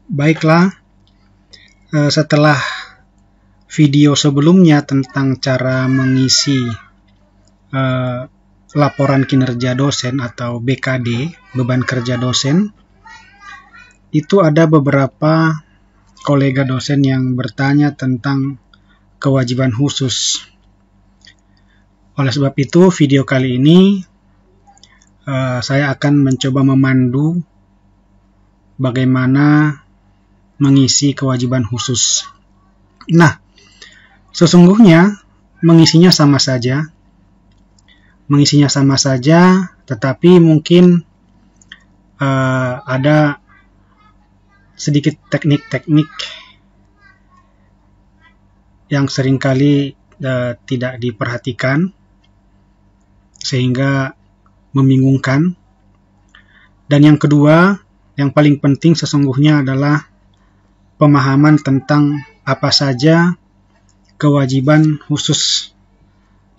Baiklah, setelah video sebelumnya tentang cara mengisi laporan kinerja dosen atau BKD, beban kerja dosen, itu ada beberapa kolega dosen yang bertanya tentang kewajiban khusus. Oleh sebab itu, video kali ini saya akan mencoba memandu bagaimana mengisi kewajiban khusus. Nah, sesungguhnya mengisinya sama saja, tetapi mungkin ada sedikit teknik-teknik yang seringkali tidak diperhatikan sehingga membingungkan. Dan yang kedua, yang paling penting sesungguhnya adalah pemahaman tentang apa saja kewajiban khusus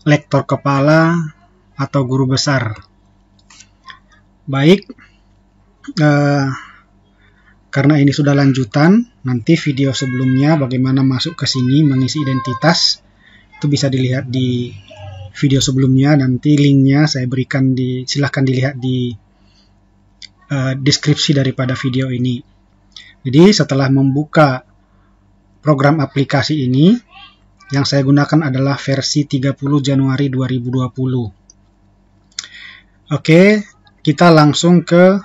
lektor kepala atau guru besar. Baik, karena ini sudah lanjutan, nanti video sebelumnya bagaimana masuk ke sini mengisi identitas itu bisa dilihat di video sebelumnya. Nanti linknya saya berikan silahkan dilihat di deskripsi daripada video ini. Jadi setelah membuka program aplikasi ini, yang saya gunakan adalah versi 30 Januari 2020. Oke, kita langsung ke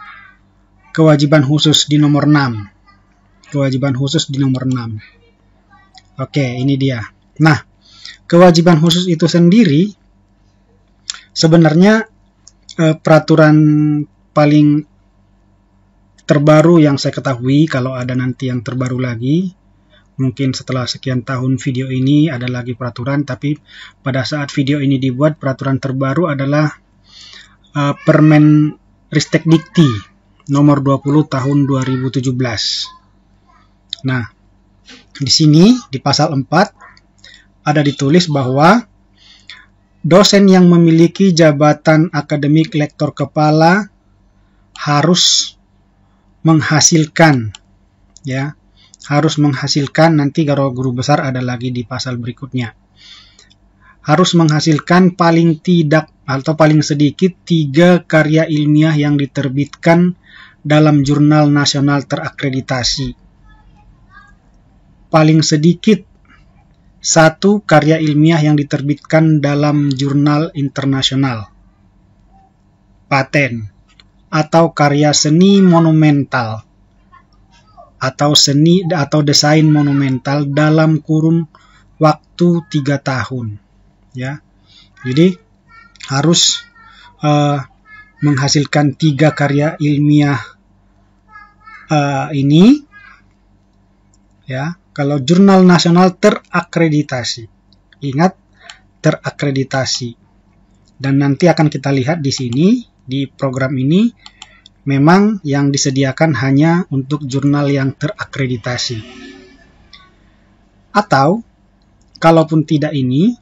kewajiban khusus di nomor 6. Kewajiban khusus di nomor 6. Oke, ini dia. Nah, kewajiban khusus itu sendiri sebenarnya peraturan paling terbaru yang saya ketahui, kalau ada nanti yang terbaru lagi, mungkin setelah sekian tahun video ini ada lagi peraturan, tapi pada saat video ini dibuat, peraturan terbaru adalah Permen Ristek Dikti nomor 20 tahun 2017. Nah, di sini di pasal 4 ada ditulis bahwa dosen yang memiliki jabatan akademik lektor kepala harus menghasilkan, ya, harus menghasilkan, nanti kalau guru besar ada lagi di pasal berikutnya, harus menghasilkan paling tidak atau paling sedikit 3 karya ilmiah yang diterbitkan dalam jurnal nasional terakreditasi. Paling sedikit 1 karya ilmiah yang diterbitkan dalam jurnal internasional, paten, atau karya seni monumental atau seni atau desain monumental dalam kurun waktu 3 tahun, ya. Jadi harus menghasilkan 3 karya ilmiah ini, ya. Kalau jurnal nasional terakreditasi, ingat terakreditasi. Dan nanti akan kita lihat di sini di program ini memang yang disediakan hanya untuk jurnal yang terakreditasi. Atau kalaupun tidak ini,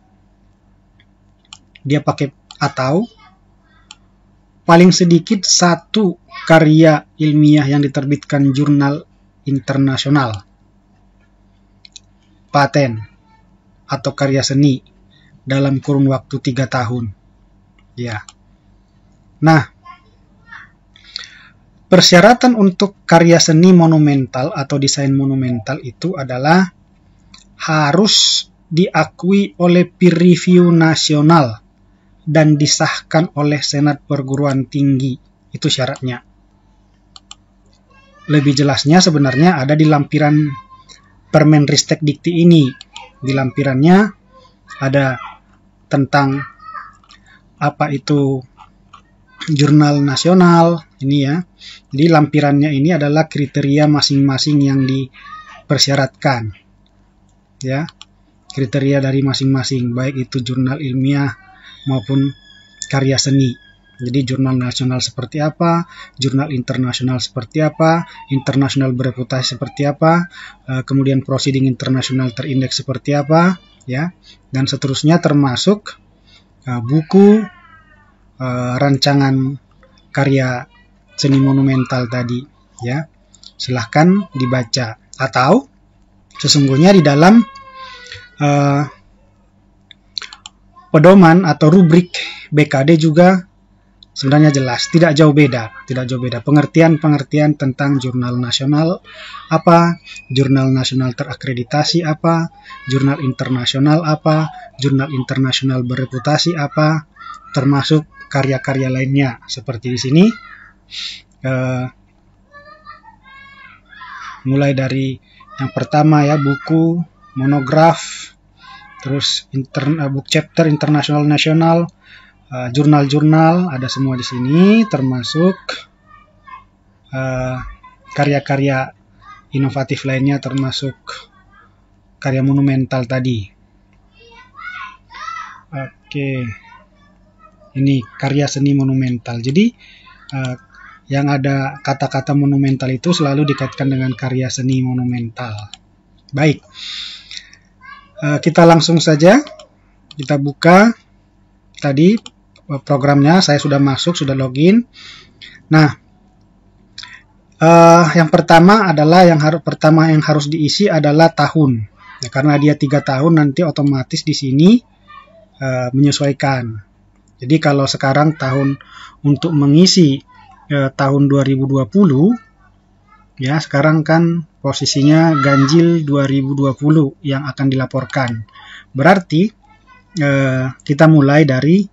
dia pakai atau paling sedikit 1 karya ilmiah yang diterbitkan jurnal internasional, paten, atau karya seni dalam kurun waktu 3 tahun. Ya. Nah, persyaratan untuk karya seni monumental atau desain monumental itu adalah harus diakui oleh peer review nasional dan disahkan oleh Senat Perguruan Tinggi. Itu syaratnya. Lebih jelasnya sebenarnya ada di lampiran Permen Ristek Dikti ini. Di lampirannya ada tentang apa itu jurnal nasional ini, ya. Jadi lampirannya ini adalah kriteria masing-masing yang dipersyaratkan, ya. Kriteria dari masing-masing, baik itu jurnal ilmiah maupun karya seni. Jadi jurnal nasional seperti apa, jurnal internasional seperti apa, internasional bereputasi seperti apa, kemudian proceeding internasional terindeks seperti apa, ya, dan seterusnya, termasuk buku rancangan karya seni monumental tadi, ya. silahkan dibaca. Atau sesungguhnya di dalam pedoman atau rubrik BKD juga sebenarnya jelas, tidak jauh beda. Pengertian-pengertian tentang jurnal nasional apa, jurnal nasional terakreditasi apa, jurnal internasional apa, jurnal internasional bereputasi apa, termasuk karya-karya lainnya. Seperti di sini, mulai dari yang pertama ya, buku, monograf, terus book chapter internasional nasional, jurnal-jurnal, ada semua di sini, termasuk karya-karya inovatif lainnya, termasuk karya monumental tadi. Oke, ini karya seni monumental. Jadi yang ada kata-kata monumental itu selalu dikaitkan dengan karya seni monumental. Baik, kita langsung saja, kita buka tadi programnya. Saya sudah masuk, sudah login. Nah, yang pertama adalah yang harus diisi adalah tahun. Ya, karena dia 3 tahun, nanti otomatis di sini menyesuaikan. Jadi kalau sekarang tahun untuk mengisi tahun 2020, ya sekarang kan posisinya ganjil 2020 yang akan dilaporkan. Berarti kita mulai dari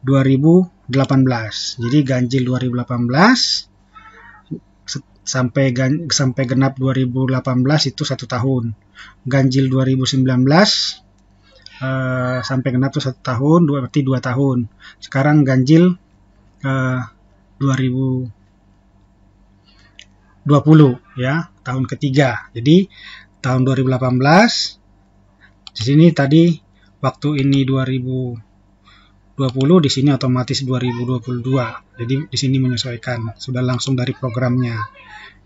2018. Jadi ganjil 2018 sampai genap 2018 itu 1 tahun. Ganjil 2019 sampai genap itu 1 tahun, berarti 2 tahun. Sekarang ganjil 2020 ya, tahun ketiga. Jadi tahun 2018 di sini tadi waktu ini 2020, di sini otomatis 2022. Jadi di sini menyesuaikan, sudah langsung dari programnya.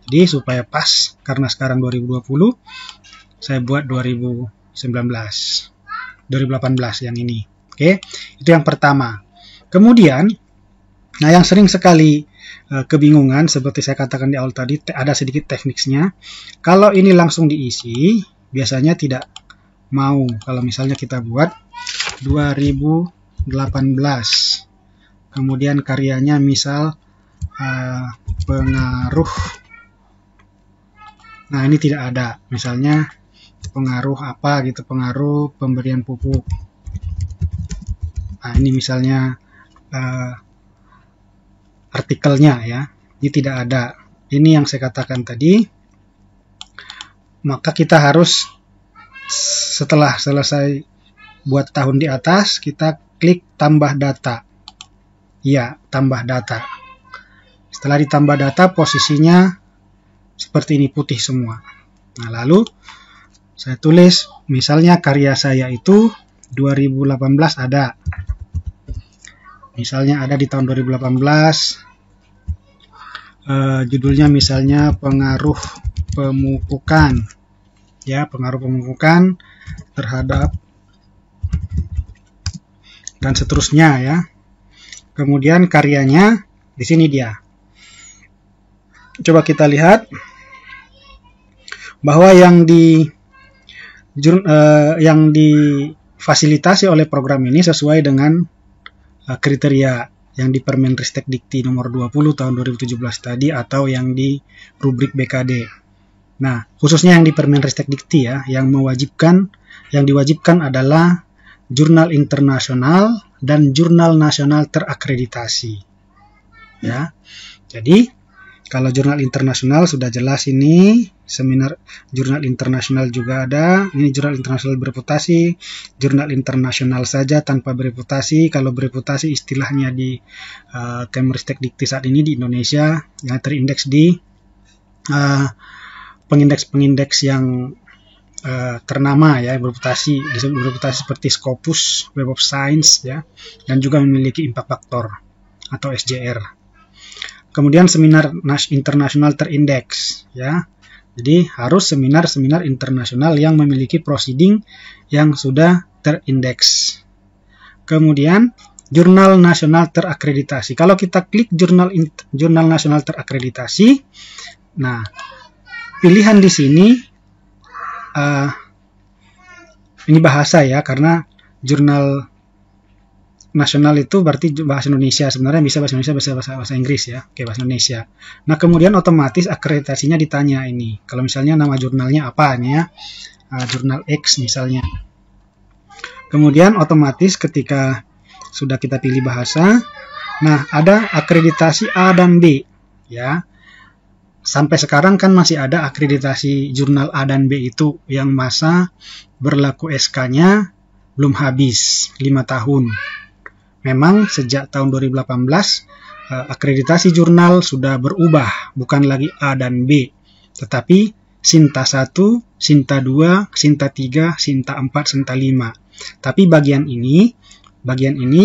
Jadi supaya pas, karena sekarang 2020, saya buat 2018 yang ini. Oke, itu yang pertama. Kemudian, nah yang sering sekali kebingungan, seperti saya katakan di awal tadi, ada sedikit tekniknya. Kalau ini langsung diisi, biasanya tidak mau. Kalau misalnya kita buat 2018, kemudian karyanya misal pengaruh, nah ini tidak ada, misalnya pengaruh apa gitu, pengaruh pemberian pupuk. Nah ini misalnya artikelnya ya, ini tidak ada. Ini yang saya katakan tadi. Maka kita harus setelah selesai buat tahun di atas, kita klik tambah data. Ya, tambah data. Setelah ditambah data, posisinya seperti ini, putih semua. Nah, lalu saya tulis, misalnya karya saya itu 2018 ada. Misalnya ada di tahun 2018, judulnya misalnya pengaruh pemupukan, ya, pengaruh pemupukan terhadap dan seterusnya ya. Kemudian karyanya di sini dia. Coba kita lihat bahwa yang difasilitasi oleh program ini sesuai dengan kriteria yang di Permenristek Dikti nomor 20 tahun 2017 tadi, atau yang di rubrik BKD. Nah, khususnya yang di Permenristek Dikti ya, yang diwajibkan adalah jurnal internasional dan jurnal nasional terakreditasi. Ya. Jadi, kalau jurnal internasional sudah jelas ini, seminar jurnal internasional juga ada. Ini jurnal internasional bereputasi, jurnal internasional saja tanpa bereputasi. Kalau bereputasi istilahnya di Kemristek Dikti saat ini di Indonesia yang terindeks di pengindeks yang ternama ya, bereputasi, disebut bereputasi seperti Scopus, Web of Science ya, dan juga memiliki impact factor atau SJR. Kemudian seminar internasional terindeks ya. Jadi harus seminar-seminar internasional yang memiliki proceeding yang sudah terindeks. Kemudian jurnal nasional terakreditasi. Kalau kita klik jurnal nasional terakreditasi, nah pilihan di sini ini bahasa ya, karena jurnal nasional itu berarti bahasa Indonesia, sebenarnya bisa bahasa Indonesia, bahasa Inggris ya. Oke, bahasa Indonesia. Nah, kemudian otomatis akreditasinya ditanya ini. Kalau misalnya nama jurnalnya apa nih ya, jurnal X misalnya. Kemudian otomatis ketika sudah kita pilih bahasa, nah ada akreditasi A dan B ya. Sampai sekarang kan masih ada akreditasi jurnal A dan B itu yang masa berlaku SK-nya belum habis 5 tahun. Memang sejak tahun 2018 akreditasi jurnal sudah berubah, bukan lagi A dan B, tetapi Sinta 1, Sinta 2, Sinta 3, Sinta 4, Sinta 5. Tapi bagian ini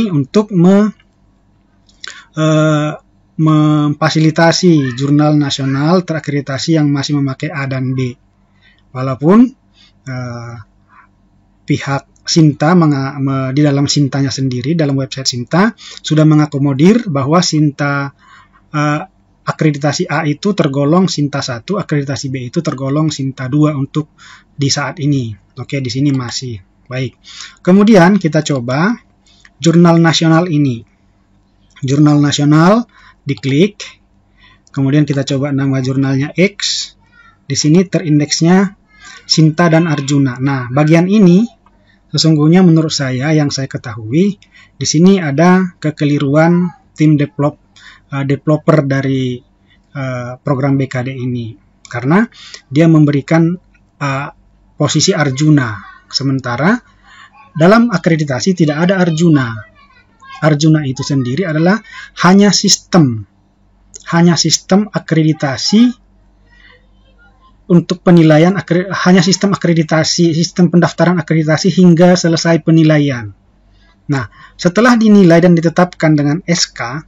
untuk memfasilitasi jurnal nasional terakreditasi yang masih memakai A dan B. Walaupun pihak Sinta di dalam Sintanya sendiri, dalam website Sinta sudah mengakomodir bahwa Sinta akreditasi A itu tergolong Sinta 1, akreditasi B itu tergolong Sinta 2 untuk di saat ini. Oke, di sini masih. Baik. Kemudian kita coba jurnal nasional ini. Jurnal nasional diklik. Kemudian kita coba nama jurnalnya X. Di sini terindeksnya Sinta dan Arjuna. Nah, bagian ini sesungguhnya menurut saya yang saya ketahui di sini ada kekeliruan tim developer dari program BKD ini, karena dia memberikan posisi Arjuna, sementara dalam akreditasi tidak ada Arjuna. Arjuna itu sendiri adalah hanya sistem akreditasi untuk penilaian, hanya sistem akreditasi, sistem pendaftaran akreditasi hingga selesai penilaian. Nah, setelah dinilai dan ditetapkan dengan SK,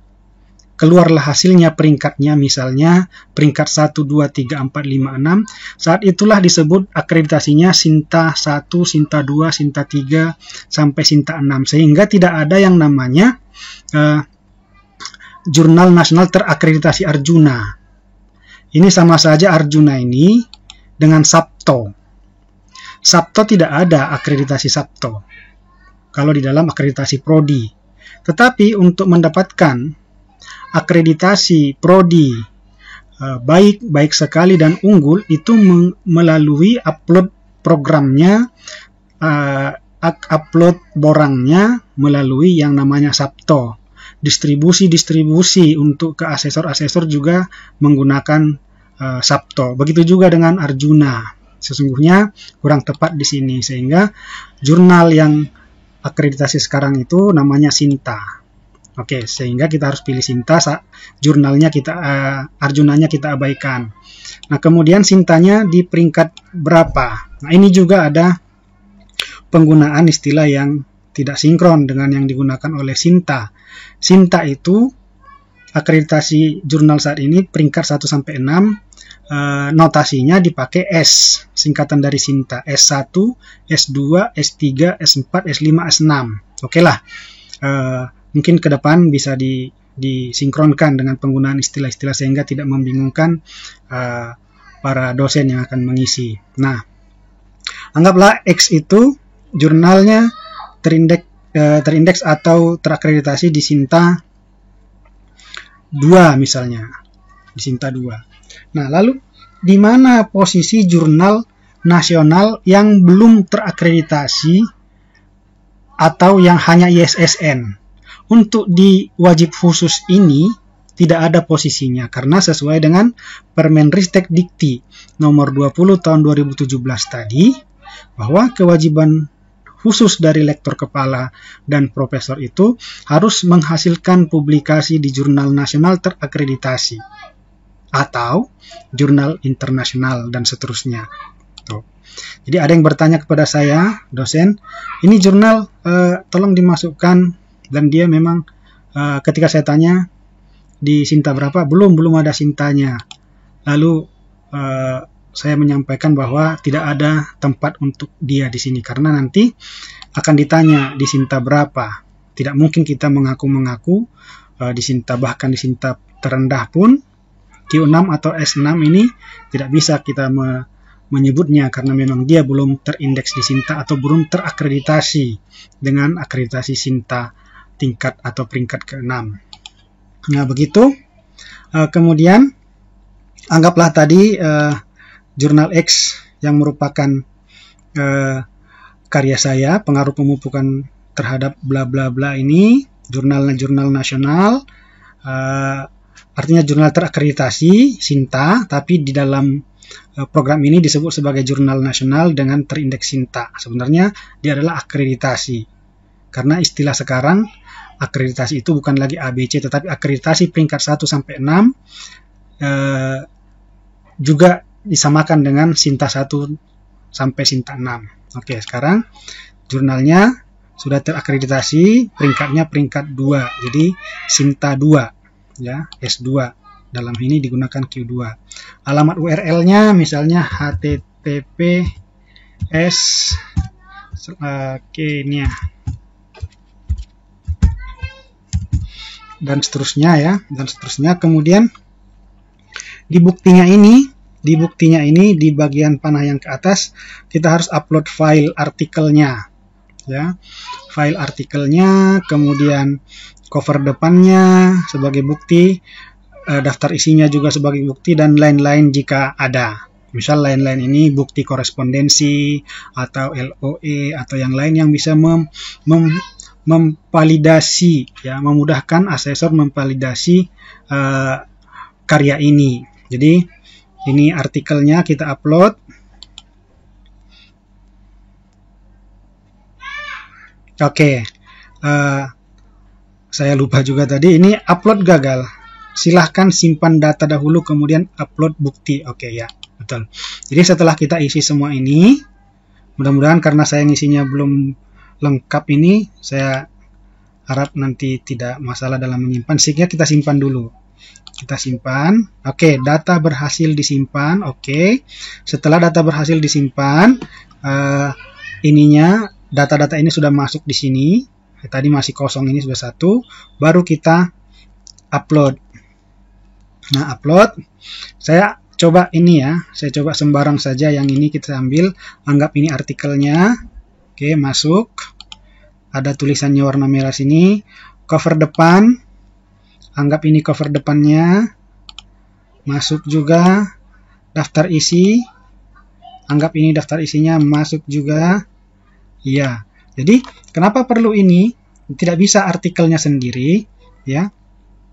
keluarlah hasilnya peringkatnya, misalnya peringkat 1, 2, 3, 4, 5, 6. Saat itulah disebut akreditasinya Sinta 1, Sinta 2, Sinta 3, sampai Sinta 6. Sehingga tidak ada yang namanya Jurnal Nasional Terakreditasi Arjuna. Ini sama saja Arjuna ini dengan Sabto. Sabto tidak ada akreditasi Sabto kalau di dalam akreditasi Prodi. Tetapi untuk mendapatkan akreditasi Prodi baik sekali dan unggul itu melalui upload programnya, upload borangnya melalui yang namanya Sabto. Distribusi untuk ke asesor-asesor juga menggunakan Sabto. Begitu juga dengan Arjuna. Sesungguhnya kurang tepat di sini, sehingga jurnal yang akreditasi sekarang itu namanya Sinta. Oke, sehingga kita harus pilih Sinta, jurnalnya Arjunanya kita abaikan. Nah, kemudian Sintanya di peringkat berapa? Nah, ini juga ada penggunaan istilah yang tidak sinkron dengan yang digunakan oleh Sinta. Sinta itu akreditasi jurnal saat ini peringkat 1 sampai 6, notasinya dipakai S, singkatan dari Sinta, S1, S2, S3, S4, S5, S6. Oke lah, mungkin ke depan bisa disinkronkan dengan penggunaan istilah-istilah sehingga tidak membingungkan para dosen yang akan mengisi. Nah, anggaplah X itu jurnalnya terindeks atau terakreditasi di Sinta 2 misalnya, di Sinta 2. Nah, lalu di mana posisi jurnal nasional yang belum terakreditasi atau yang hanya ISSN? Untuk di wajib khusus ini tidak ada posisinya, karena sesuai dengan Permenristek Dikti nomor 20 tahun 2017 tadi, bahwa kewajiban khusus dari lektor kepala dan profesor itu harus menghasilkan publikasi di jurnal nasional terakreditasi atau jurnal internasional dan seterusnya. Tuh. Jadi ada yang bertanya kepada saya, dosen, ini jurnal tolong dimasukkan, dan dia memang ketika saya tanya di Sinta berapa, belum ada Sintanya. Lalu saya menyampaikan bahwa tidak ada tempat untuk dia di sini, karena nanti akan ditanya di Sinta berapa. Tidak mungkin kita mengaku di Sinta, bahkan di Sinta terendah pun Q6 atau S6 ini tidak bisa kita menyebutnya karena memang dia belum terindeks di Sinta atau belum terakreditasi dengan akreditasi Sinta tingkat atau peringkat ke-6. Nah, begitu. Kemudian anggaplah tadi jurnal X yang merupakan karya saya, pengaruh pemupukan terhadap bla bla bla ini, jurnal nasional, artinya jurnal terakreditasi Sinta, tapi di dalam program ini disebut sebagai jurnal nasional dengan terindeks Sinta. Sebenarnya dia adalah akreditasi, karena istilah sekarang akreditasi itu bukan lagi ABC, tetapi akreditasi peringkat 1 sampai 6 juga disamakan dengan Sinta 1 sampai Sinta 6. Oke, sekarang jurnalnya sudah terakreditasi, peringkatnya peringkat 2, jadi Sinta 2, ya, S2. Dalam ini digunakan Q2. Alamat URL-nya misalnya https Kenya dan seterusnya, ya, dan seterusnya. Kemudian di buktinya ini di bagian panah yang ke atas kita harus upload file artikelnya, ya, file artikelnya, kemudian cover depannya sebagai bukti, daftar isinya juga sebagai bukti, dan lain-lain jika ada. Misal lain-lain ini bukti korespondensi atau LOE atau yang lain yang bisa memvalidasi, ya, memudahkan asesor memvalidasi karya ini. Jadi ini artikelnya kita upload. Oke, saya lupa juga tadi, ini upload gagal. Silahkan simpan data dahulu kemudian upload bukti. Oke, ya, betul. Jadi setelah kita isi semua ini, mudah-mudahan karena saya ngisinya belum lengkap ini, saya harap nanti tidak masalah dalam menyimpan. Sehingga kita simpan dulu. Kita simpan. Oke, data berhasil disimpan. Oke, setelah data berhasil disimpan, data-data ini sudah masuk di sini. Tadi masih kosong, ini sudah 1. Baru kita upload. Nah, upload. Saya coba ini, ya. Saya coba sembarang saja, yang ini kita ambil. Anggap ini artikelnya. Oke, masuk. Ada tulisannya warna merah sini. Cover depan. Anggap ini cover depannya. Masuk juga. Daftar isi. Anggap ini daftar isinya, masuk juga. Iya. Jadi, kenapa perlu ini? Tidak bisa artikelnya sendiri, ya.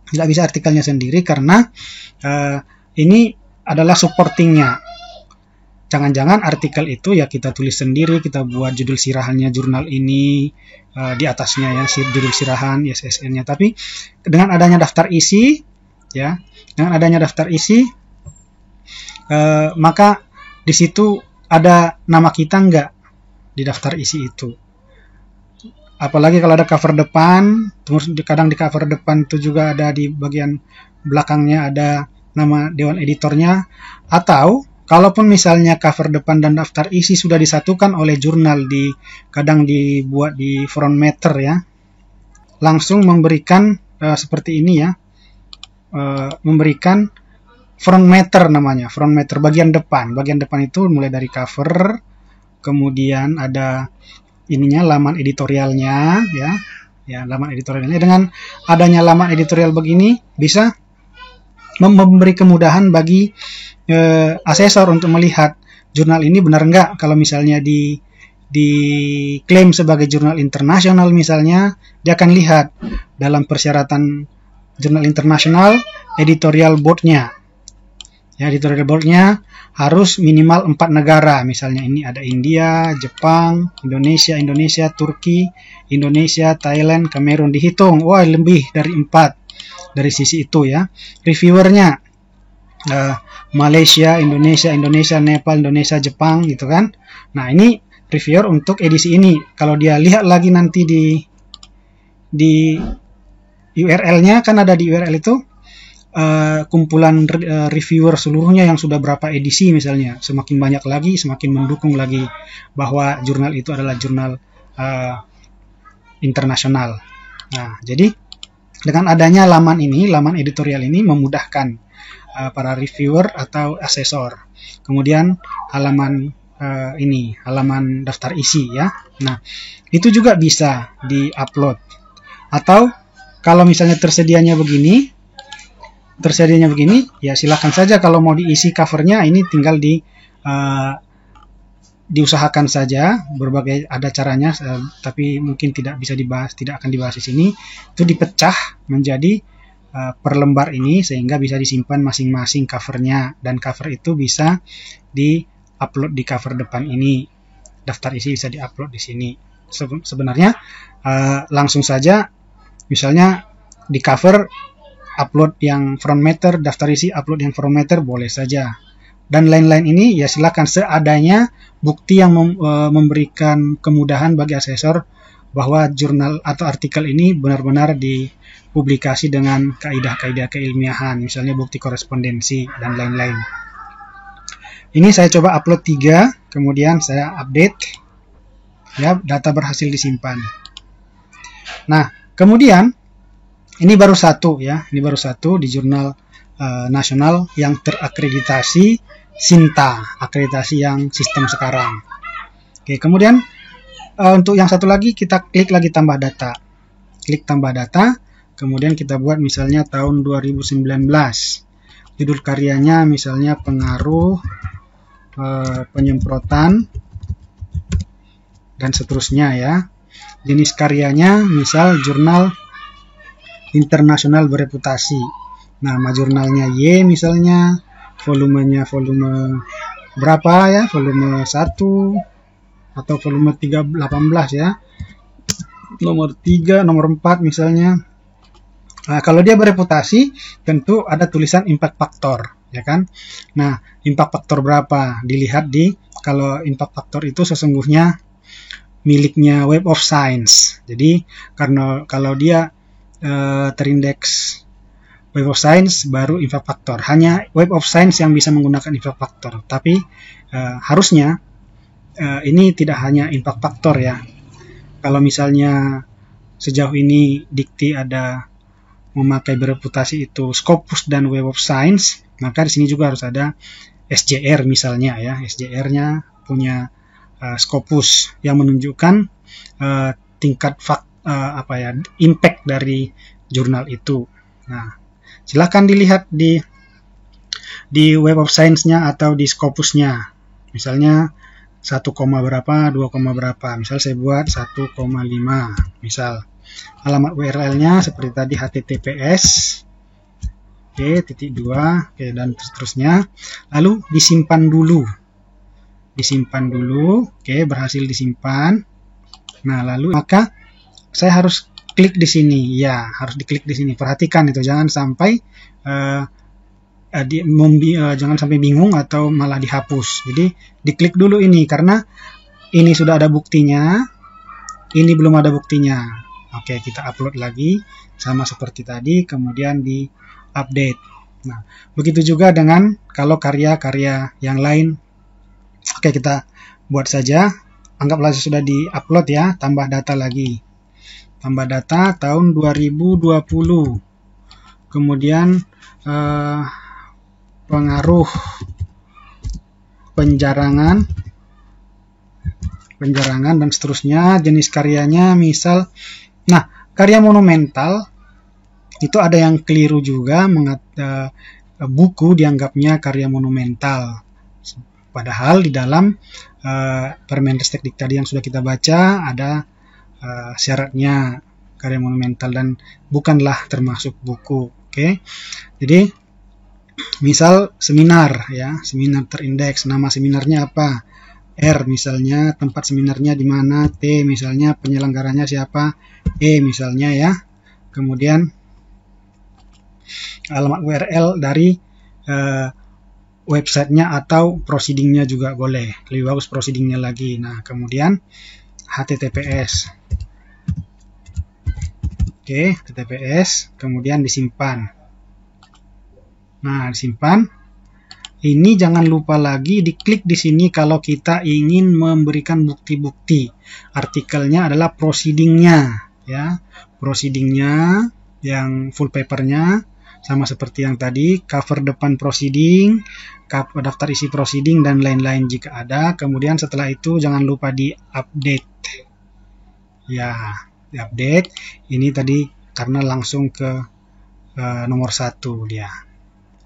Tidak bisa artikelnya sendiri karena ini adalah supportingnya. Jangan-jangan artikel itu ya kita tulis sendiri, kita buat judul sirahannya jurnal ini, di atasnya, ya, judul sirahan, ISSN-nya. Tapi dengan adanya daftar isi, ya, dengan adanya daftar isi, maka di situ ada nama kita enggak di daftar isi itu. Apalagi kalau ada cover depan, terus kadang di cover depan itu juga ada di bagian belakangnya ada nama dewan editornya, atau kalaupun misalnya cover depan dan daftar isi sudah disatukan oleh jurnal, kadang dibuat di front matter, ya, langsung memberikan seperti ini, ya, memberikan front matter namanya, front matter bagian depan. Bagian depan itu mulai dari cover, kemudian ada ininya laman editorialnya, ya, laman editorialnya. Dengan adanya laman editorial begini bisa memberi kemudahan bagi asesor untuk melihat jurnal ini benar enggak. Kalau misalnya diklaim sebagai jurnal internasional misalnya, dia akan lihat dalam persyaratan jurnal internasional editorial board-nya. Ya, editorial board-nya harus minimal 4 negara. Misalnya ini ada India, Jepang, Indonesia, Turki, Indonesia, Thailand, Kamerun. Dihitung, wah, lebih dari 4 dari sisi itu, ya. Reviewernya Malaysia, Indonesia, Nepal, Indonesia, Jepang, gitu kan. Nah, ini reviewer untuk edisi ini. Kalau dia lihat lagi nanti di URL-nya, kan ada di URL itu kumpulan reviewer seluruhnya yang sudah berapa edisi misalnya. Semakin banyak lagi, semakin mendukung lagi bahwa jurnal itu adalah jurnal internasional. Nah, jadi dengan adanya laman editorial ini memudahkan para reviewer atau asesor. Kemudian halaman ini, halaman daftar isi ya. Nah, itu juga bisa di-upload. Atau kalau misalnya tersedianya begini, ya silakan saja kalau mau diisi covernya, ini tinggal diusahakan saja, berbagai ada caranya, tapi mungkin tidak bisa dibahas, tidak akan dibahas di sini. Itu dipecah menjadi per lembar ini sehingga bisa disimpan masing-masing covernya, dan cover itu bisa di-upload di cover depan ini. Daftar isi bisa di-upload di sini. Sebenarnya langsung saja, misalnya di cover upload yang front matter, daftar isi upload yang front matter, boleh saja. Dan lain-lain ini ya silakan, seadanya bukti yang memberikan kemudahan bagi asesor bahwa jurnal atau artikel ini benar-benar dipublikasi dengan kaidah-kaidah keilmiahan, misalnya bukti korespondensi dan lain-lain. Ini saya coba upload 3, kemudian saya update, ya, data berhasil disimpan. Nah, kemudian ini baru satu ya, ini baru satu di jurnal nasional yang terakreditasi SINTA, akreditasi yang sistem sekarang. Oke, kemudian untuk yang satu lagi kita klik lagi tambah data. Klik tambah data, kemudian kita buat misalnya tahun 2019. Judul karyanya misalnya pengaruh penyemprotan dan seterusnya ya. Jenis karyanya misal jurnal internasional bereputasi. Nama jurnalnya Y misalnya, volumenya volume berapa ya, volume 1 atau volume 18 ya, nomor 3, nomor 4 misalnya. Nah, kalau dia bereputasi tentu ada tulisan impact factor ya kan. Nah, impact factor berapa dilihat kalau impact factor itu sesungguhnya miliknya Web of Science. Jadi karena kalau dia terindeks Web of Science baru impact factor. Hanya Web of Science yang bisa menggunakan impact factor. Tapi harusnya ini tidak hanya impact factor ya. Kalau misalnya sejauh ini Dikti ada memakai bereputasi itu Scopus dan Web of Science, maka di sini juga harus ada SJR misalnya ya. SJR-nya punya Scopus yang menunjukkan tingkat impact dari jurnal itu. Nah, silakan dilihat di Web of Science-nya atau di Scopus-nya. Misalnya 1, berapa, 2, berapa. Misal saya buat 1,5. Misal alamat URL-nya seperti tadi https .2 dan seterusnya. Lalu disimpan dulu. Berhasil disimpan. Nah, lalu maka saya harus klik di sini, ya harus diklik di sini. Perhatikan itu, jangan sampai jangan sampai bingung atau malah dihapus. Jadi diklik dulu ini karena ini sudah ada buktinya, ini belum ada buktinya. Oke, kita upload lagi sama seperti tadi, kemudian di update. Nah, begitu juga dengan kalau karya-karya yang lain. Oke, kita buat saja. Anggaplah sudah di upload ya, tambah data lagi. Tambah data tahun 2020. Kemudian pengaruh penjarangan dan seterusnya, jenis karyanya misal. Nah, karya monumental itu ada yang keliru juga, buku dianggapnya karya monumental. Padahal di dalam Permenristek tadi yang sudah kita baca ada syaratnya karya monumental dan bukanlah termasuk buku. Oke. Jadi misal seminar ya, seminar terindeks, nama seminarnya apa? R misalnya, tempat seminarnya di mana, T misalnya penyelenggaranya siapa, E misalnya ya. Kemudian alamat URL dari websitenya atau proceedingnya juga boleh, lebih bagus proceedingnya lagi. Nah, kemudian HTTPS. Oke, HTTPS, kemudian disimpan. Nah, disimpan. Ini jangan lupa lagi diklik di sini kalau kita ingin memberikan bukti-bukti. Artikelnya adalah proceedingnya, ya, proceedingnya yang full papernya sama seperti yang tadi, cover depan proceeding, daftar isi proceeding, dan lain-lain jika ada. Kemudian setelah itu jangan lupa di-update. Ya, di-update. Ini tadi karena langsung ke nomor 1 dia.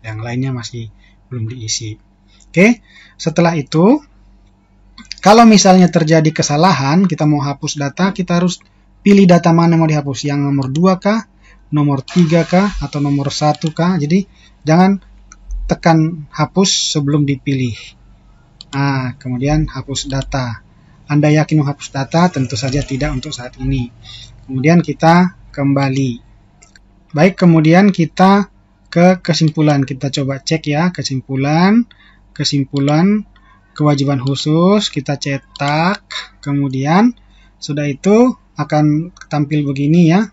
Yang lainnya masih belum diisi. Oke, setelah itu, kalau misalnya terjadi kesalahan, kita mau hapus data, kita harus pilih data mana yang mau dihapus. Yang nomor 2 kah, nomor 3 kah, atau nomor 1 kah. Jadi, jangan tekan hapus sebelum dipilih. Nah, kemudian hapus data. Anda yakin menghapus data? Tentu saja tidak untuk saat ini. Kemudian kita kembali. Baik, kemudian kita ke kesimpulan. Kita coba cek ya, kesimpulan kewajiban khusus, kita cetak, kemudian sudah itu akan tampil begini ya,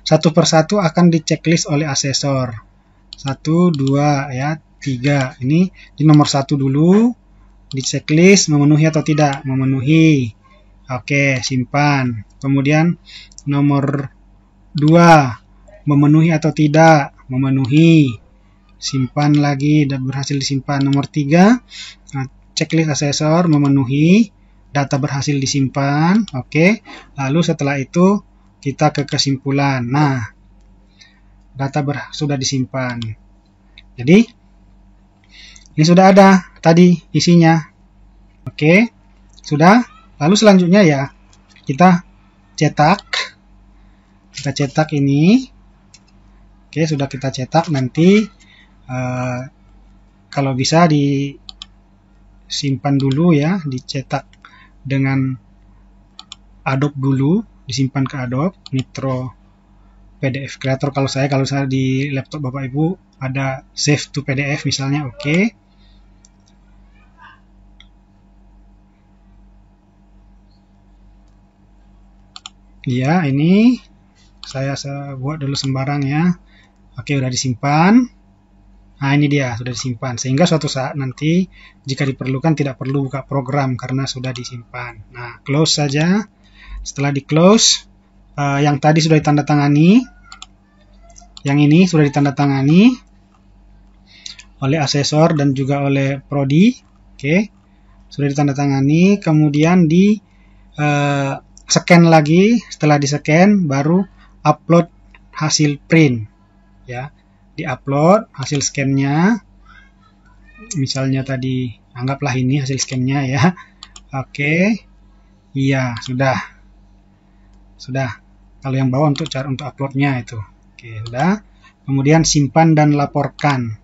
satu persatu akan diceklis oleh asesor. 1, 2, ya, 3. Ini di nomor 1 dulu, diceklis memenuhi atau tidak, memenuhi. Oke, simpan. Kemudian nomor 2, memenuhi atau tidak, memenuhi. Simpan lagi dan berhasil disimpan. Nomor 3, checklist asesor memenuhi, data berhasil disimpan. Oke. Lalu setelah itu kita ke kesimpulan. Nah, data sudah disimpan. Jadi ini sudah ada tadi isinya. Oke. Sudah. Lalu selanjutnya ya kita cetak. Kita cetak ini. Oke, sudah kita cetak. Nanti kalau bisa disimpan dulu ya, dicetak dengan Adobe dulu, disimpan ke Adobe Nitro PDF Creator. Kalau saya di laptop Bapak Ibu ada save to PDF misalnya, oke. Ya, ini saya buat dulu sembarang ya. Oke, udah disimpan. Nah, ini dia, sudah disimpan. Sehingga suatu saat nanti, jika diperlukan, tidak perlu buka program karena sudah disimpan. Nah, close saja. Setelah di-close, yang tadi sudah ditandatangani. Yang ini sudah ditandatangani oleh asesor dan juga oleh prodi. Oke, sudah ditandatangani. Kemudian scan lagi. Setelah di-scan, baru upload hasil print. Ya. Di-upload hasil scan-nya, misalnya tadi anggaplah ini hasil scan-nya ya. Oke, iya sudah. Kalau yang bawah untuk upload-nya itu. Oke, sudah. Kemudian simpan dan laporkan.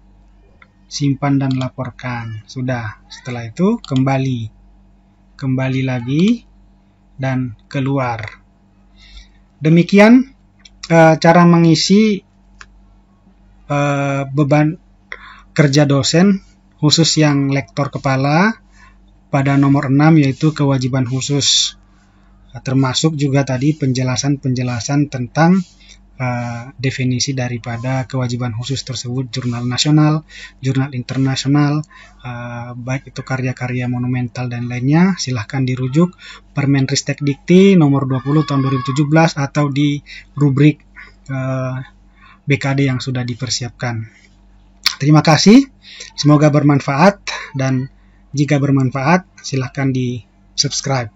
Sudah. Setelah itu kembali lagi dan keluar. Demikian cara mengisi beban kerja dosen khusus yang lektor kepala pada nomor 6, yaitu kewajiban khusus, termasuk juga tadi penjelasan tentang definisi daripada kewajiban khusus tersebut, jurnal nasional, jurnal internasional, baik itu karya-karya monumental dan lainnya. Silahkan dirujuk Permenristek Dikti nomor 20 tahun 2017 atau di rubrik BKD yang sudah dipersiapkan. Terima kasih, semoga bermanfaat, dan jika bermanfaat silahkan di subscribe.